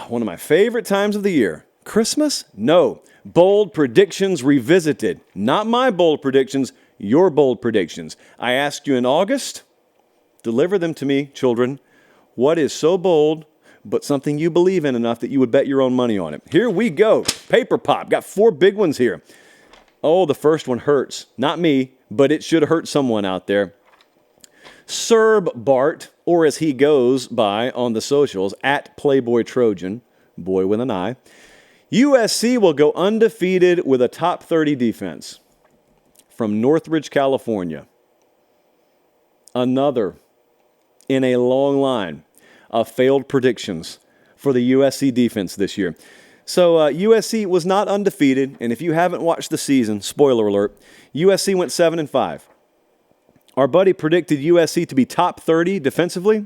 One of my favorite times of the year. Christmas? No. Bold predictions revisited. Not my bold predictions, your bold predictions. I asked you in August. Deliver them to me, children. What is so bold, but something you believe in enough that you would bet your own money on it? Here we go. Paper pop. Got 4 big ones here. Oh, the first one hurts. Not me, but it should hurt someone out there. Serb Bart, or as he goes by on the socials, at Playboy Trojan, boy with an I. USC will go undefeated with a top 30 defense. From Northridge, California. Another in a long line of failed predictions for the USC defense this year. So USC was not undefeated, and if you haven't watched the season, spoiler alert, USC went 7-5. Our buddy predicted USC to be top 30 defensively.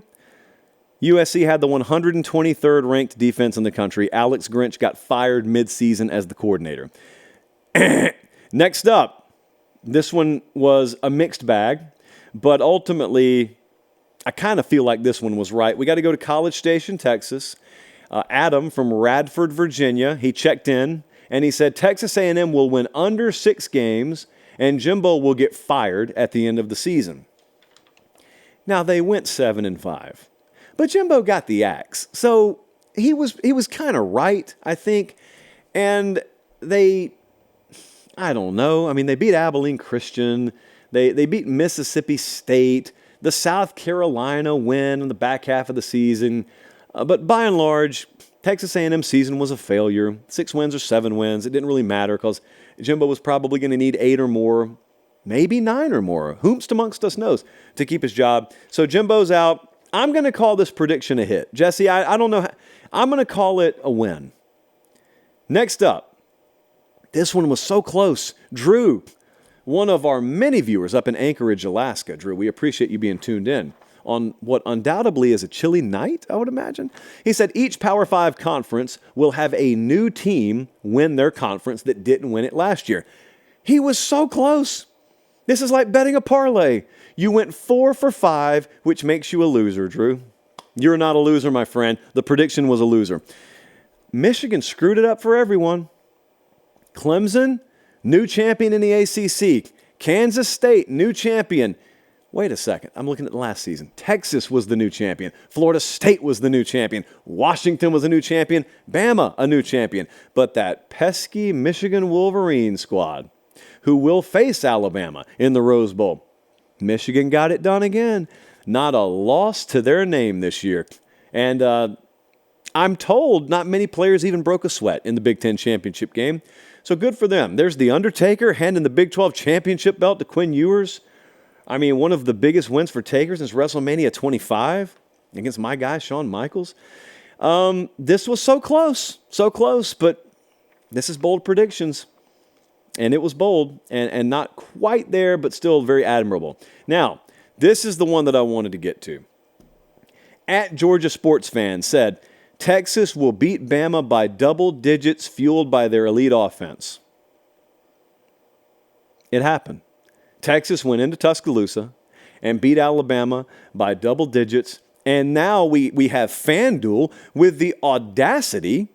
USC had the 123rd ranked defense in the country. Alex Grinch got fired midseason as the coordinator. Next up, this one was a mixed bag, but ultimately, I kind of feel like this one was right. We got to go to College Station, Texas. Adam from Radford, Virginia, he checked in, and he said Texas A&M will win under 6 games, and Jimbo will get fired at the end of the season. Now, they went 7-5, but Jimbo got the axe. So he was kind of right, I think, and I don't know. I mean, they beat Abilene Christian. They beat Mississippi State. The South Carolina win in the back half of the season. But by and large, Texas A&M season was a failure. 6 wins or 7 wins. It didn't really matter because Jimbo was probably going to need 8 or more, maybe 9 or more. Whomst amongst us knows to keep his job. So Jimbo's out. I'm going to call this prediction a hit. Jesse, I don't know. I'm going to call it a win. Next up, this one was so close. Drew, one of our many viewers up in Anchorage, Alaska. Drew, we appreciate you being tuned in on what undoubtedly is a chilly night, I would imagine. He said each Power 5 conference will have a new team win their conference that didn't win it last year. He was so close. This is like betting a parlay. You went 4 for 5, which makes you a loser, Drew. You're not a loser, my friend. The prediction was a loser. Michigan screwed it up for everyone. Clemson, new champion in the ACC. Kansas State, new champion. Wait a second. I'm looking at the last season. Texas was the new champion. Florida State was the new champion. Washington was a new champion. Bama, a new champion. But that pesky Michigan Wolverine squad, who will face Alabama in the Rose Bowl, Michigan got it done again. Not a loss to their name this year. And I'm told not many players even broke a sweat in the Big Ten championship game. So good for them. There's The Undertaker handing the Big 12 championship belt to Quinn Ewers. I mean, one of the biggest wins for Taker since WrestleMania 25 against my guy, Shawn Michaels. This was so close, but this is bold predictions. And it was bold and not quite there, but still very admirable. Now, this is the one that I wanted to get to. At Georgia Sports Fan said, Texas will beat Bama by double digits fueled by their elite offense. It happened. Texas went into Tuscaloosa and beat Alabama by double digits. And now we have FanDuel with the audacity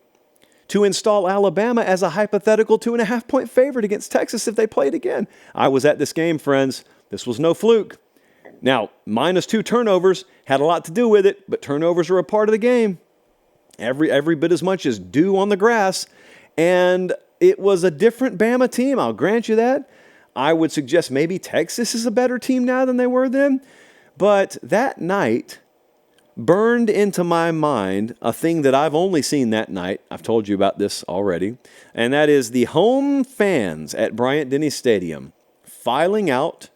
to install Alabama as a hypothetical 2.5-point favorite against Texas if they played again. I was at this game, friends. This was no fluke. Now, -2 turnovers had a lot to do with it, but turnovers are a part of the game. Every bit as much as dew on the grass. And it was a different Bama team, I'll grant you that. I would suggest maybe Texas is a better team now than they were then. But that night burned into my mind a thing that I've only seen that night. I've told you about this already. And that is the home fans at Bryant-Denny Stadium filing out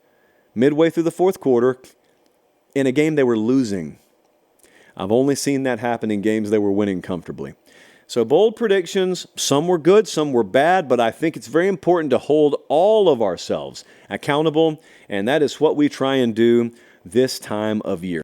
midway through the fourth quarter in a game they were losing. I've only seen that happen in games they were winning comfortably. So bold predictions, some were good, some were bad, but I think it's very important to hold all of ourselves accountable, and that is what we try and do this time of year.